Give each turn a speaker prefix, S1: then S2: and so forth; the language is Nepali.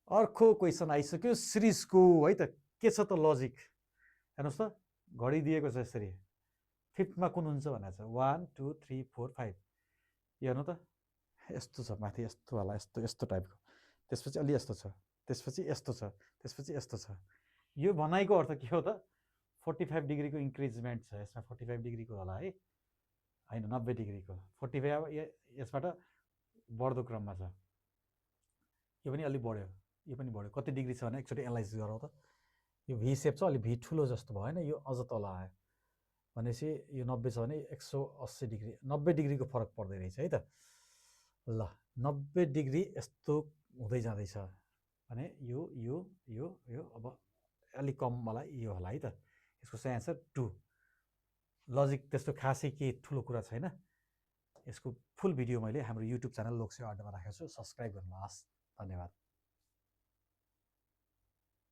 S1: अर्को क्वेसन आइसक्यो सिरिजको है त। के छ त लजिक हेर्नुहोस् त, घडी दिएको छ यसरी, फिफ्थमा कुन हुन्छ भनेको छ 1 2 3 4 5। यो हेर्नु त, यस्तो छ माथि, यस्तो होला, यस्तो यस्तो टाइपको, त्यसपछि अलि यस्तो छ, त्यसपछि यस्तो छ, त्यसपछि यस्तो छ। यो भनाइको अर्थ के हो त, 45 डिग्रीको इन्क्रिजमेन्ट छ यसमा, 45 डिग्रीको होला है, होइन 90 डिग्रीको, 45 अब यसबाट बढ्दो क्रममा छ। यो पनि अलि बढ्यो, यो पनि बढ्यो, कति डिग्री छ भने एकचोटि एनालाइज गरौँ त। यो भी सेप छ, अलि भी ठुलो जस्तो भयो होइन, यो अझ तल आयो भनेपछि यो 90 छ भने 180 डिग्री, 90 डिग्रीको फरक पर्दै रहेछ है त। ल 90 डिग्री यस्तो हुँदै जाँदैछ भने यो यो यो यो अब अलिक कम मलाई यो होला है त। यसको सही एन्सर 2। लजिक त्यस्तो खासै केही ठुलो कुरा छैन। यसको फुल भिडियो मैले हाम्रो युट्युब च्यानल लोकसेवा अड्डामा राखेको छु, सब्सक्राइब गर्नुहोस्। धन्यवाद।